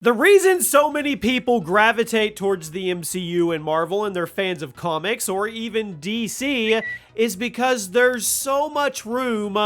The reason so many people gravitate towards the MCU and Marvel and they're fans of comics or even DC is because there's so much room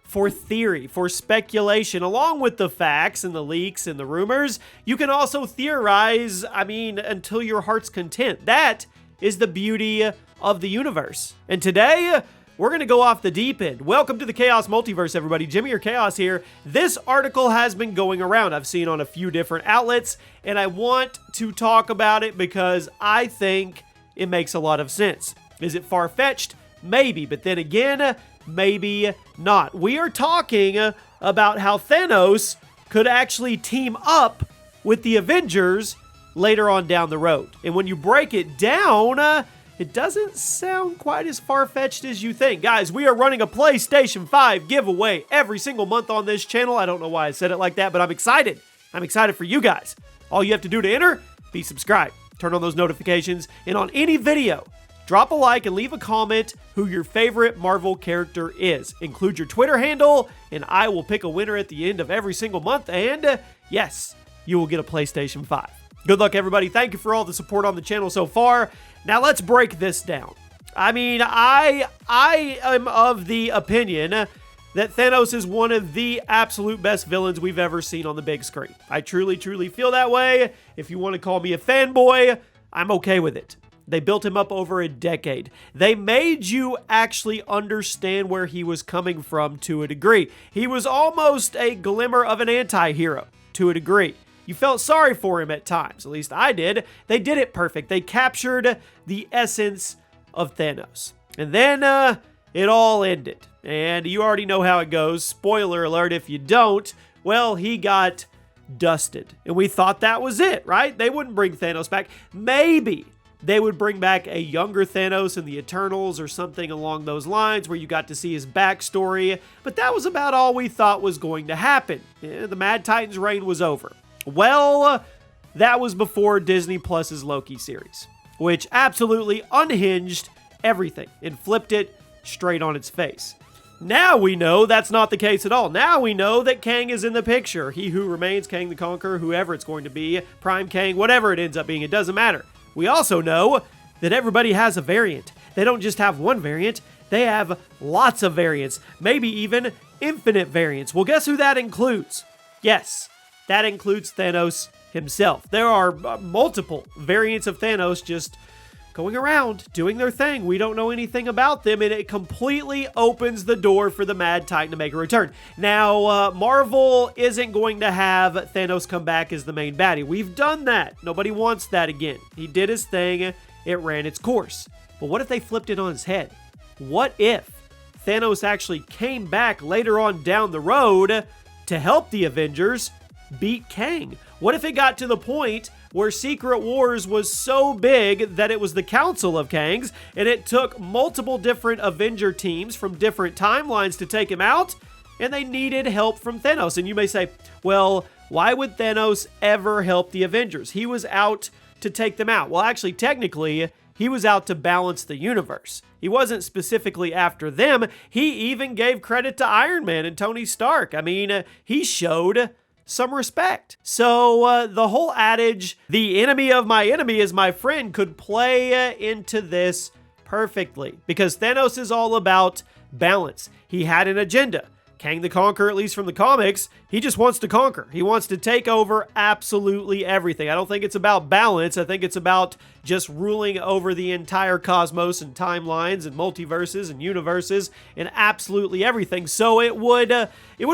for theory, for speculation, along with the facts and the leaks and the rumors. You can also theorize, until your heart's content. That is the beauty of the universe. And today, we're going to go off the deep end. Welcome to the Chaos Multiverse, everybody. Jimmy or Chaos here. This article has been going around. I've seen on a few different outlets, and I want to talk about it because I think it makes a lot of sense. Is it far-fetched? Maybe, but then again, maybe not. We are talking about how Thanos could actually team up with the Avengers later on down the road. And when you break it down, it doesn't sound quite as far-fetched as you think. Guys, we are running a PlayStation 5 giveaway every single month on this channel. I don't know why I said it like that, but I'm excited. I'm excited for you guys. All you have to do to enter, be subscribed. Turn on those notifications, and on any video, drop a like and leave a comment who your favorite Marvel character is. Include your Twitter handle, and I will pick a winner at the end of every single month, and yes, you will get a PlayStation 5. Good luck, everybody. Thank you for all the support on the channel so far. Now, let's break this down. I am of the opinion that Thanos is one of the absolute best villains we've ever seen on the big screen. I truly, truly feel that way. If you want to call me a fanboy, I'm okay with it. They built him up over a decade. They made you actually understand where he was coming from to a degree. He was almost a glimmer of an anti-hero to a degree. You felt sorry for him at times, at least I did. They did it perfect. They captured the essence of Thanos. And then it all ended. And you already know how it goes. Spoiler alert if you don't. Well, he got dusted. And we thought that was it, right? They wouldn't bring Thanos back. Maybe they would bring back a younger Thanos in the Eternals or something along those lines where you got to see his backstory. But that was about all we thought was going to happen. The Mad Titan's reign was over. Well, that was before Disney Plus's Loki series, which absolutely unhinged everything and flipped it straight on its face. Now we know that's not the case at all. Now we know that Kang is in the picture. He who remains, Kang the Conqueror, whoever it's going to be, Prime Kang, whatever it ends up being, it doesn't matter. We also know that everybody has a variant. They don't just have one variant, they have lots of variants, maybe even infinite variants. Well, guess who that includes? Yes. That includes Thanos himself. There are multiple variants of Thanos just going around, doing their thing. We don't know anything about them, and it completely opens the door for the Mad Titan to make a return. Now, Marvel isn't going to have Thanos come back as the main baddie. We've done that. Nobody wants that again. He did his thing. It ran its course. But what if they flipped it on his head? What if Thanos actually came back later on down the road to help the Avengers beat Kang? What if it got to the point where Secret Wars was so big that it was the Council of Kangs and it took multiple different Avenger teams from different timelines to take him out, and they needed help from Thanos? And you may say, well, why would Thanos ever help the Avengers? He was out to take them out. Well, actually, technically, he was out to balance the universe. He wasn't specifically after them. He even gave credit to Iron Man and Tony Stark. He showed some respect. So the whole adage, the enemy of my enemy is my friend, could play into this perfectly because Thanos is all about balance. He had an agenda. Kang the Conqueror, at least from the comics, he just wants to conquer. He wants to take over absolutely everything. I don't think it's about balance. I think it's about just ruling over the entire cosmos and timelines and multiverses and universes and absolutely everything. So it would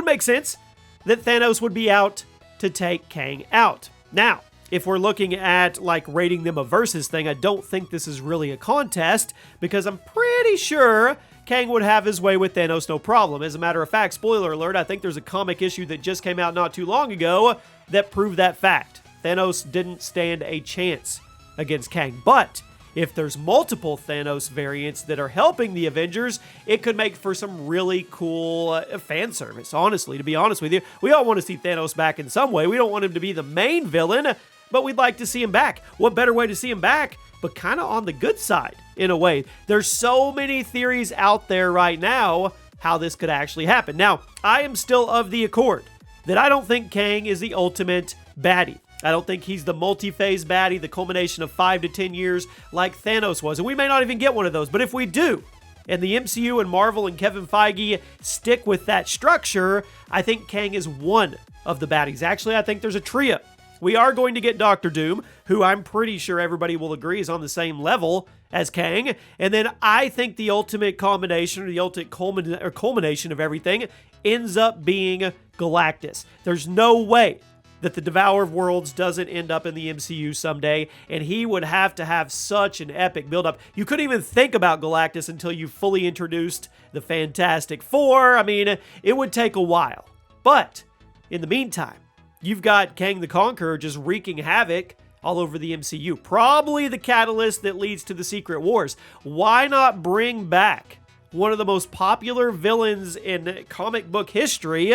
make sense that Thanos would be out to take Kang out. Now, if we're looking at rating them a versus thing, I don't think this is really a contest because I'm pretty sure Kang would have his way with Thanos no problem. As a matter of fact, spoiler alert, I think there's a comic issue that just came out not too long ago that proved that fact. Thanos didn't stand a chance against Kang. But if there's multiple Thanos variants that are helping the Avengers, it could make for some really cool fan service, honestly, to be honest with you. We all want to see Thanos back in some way. We don't want him to be the main villain, but we'd like to see him back. What better way to see him back, but kind of on the good side, in a way. There's so many theories out there right now how this could actually happen. Now, I am still of the accord that I don't think Kang is the ultimate baddie. I don't think he's the multi-phase baddie, the culmination of 5 to 10 years like Thanos was. And we may not even get one of those, but if we do, and the MCU and Marvel and Kevin Feige stick with that structure, I think Kang is one of the baddies. Actually, I think there's a trio. We are going to get Doctor Doom, who I'm pretty sure everybody will agree is on the same level as Kang. And then I think the ultimate combination, or the ultimate culmination of everything ends up being Galactus. There's no way that the Devourer of Worlds doesn't end up in the MCU someday, and he would have to have such an epic build-up. You couldn't even think about Galactus until you fully introduced the Fantastic Four. I mean, it would take a while. But in the meantime, you've got Kang the Conqueror just wreaking havoc all over the MCU. Probably the catalyst that leads to the Secret Wars. Why not bring back one of the most popular villains in comic book history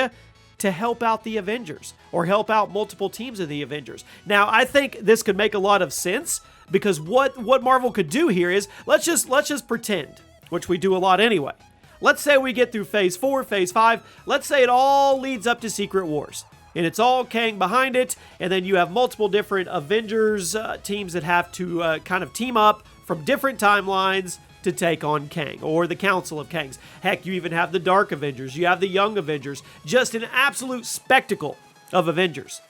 to help out the Avengers, or help out multiple teams of the Avengers? Now, I think this could make a lot of sense, because what Marvel could do here is, let's just pretend, which we do a lot anyway. Let's say we get through Phase 4, Phase 5, let's say it all leads up to Secret Wars, and it's all Kang behind it, and then you have multiple different Avengers teams that have to kind of team up from different timelines to take on Kang, or the Council of Kangs. Heck, you even have the Dark Avengers, you have the Young Avengers, just an absolute spectacle of Avengers.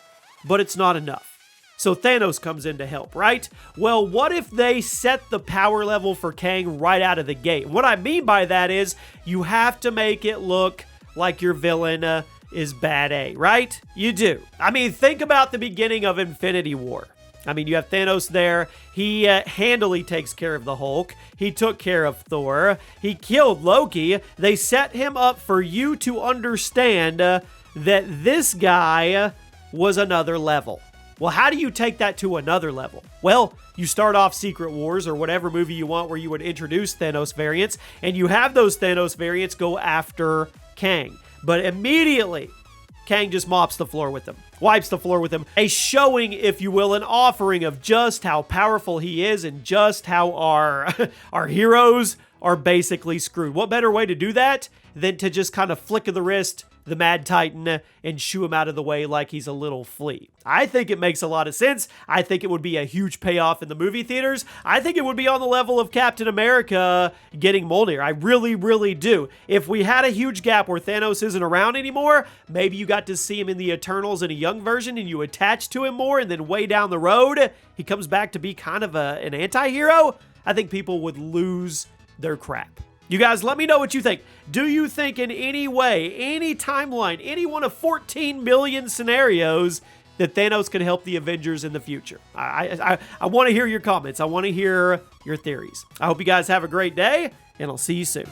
But it's not enough. So Thanos comes in to help, right? Well, what if they set the power level for Kang right out of the gate? What I mean by that is, you have to make it look like your villain is bad A, right? You do. I mean, think about the beginning of Infinity War. I mean, you have Thanos there. He handily takes care of the Hulk. He took care of Thor. He killed Loki. They set him up for you to understand that this guy was another level. Well, how do you take that to another level? Well, you start off Secret Wars, or whatever movie you want where you would introduce Thanos variants, and you have those Thanos variants go after Kang. But immediately, Kang just mops the floor with them, wipes the floor with him. A showing, if you will, an offering of just how powerful he is, and just how our heroes are basically screwed. What better way to do that than to just kind of flick of the wrist the Mad Titan and shoo him out of the way like he's a little flea? I think it makes a lot of sense. I think it would be a huge payoff in the movie theaters. I think it would be on the level of Captain America getting Mjolnir. I really, really do. If we had a huge gap where Thanos isn't around anymore, maybe you got to see him in the Eternals in a young version and you attach to him more, and then way down the road, he comes back to be kind of an anti-hero. I think people would lose their crap. You guys, let me know what you think. Do you think in any way, any timeline, any one of 14 million scenarios that Thanos can help the Avengers in the future? I want to hear your comments. I want to hear your theories. I hope you guys have a great day, and I'll see you soon.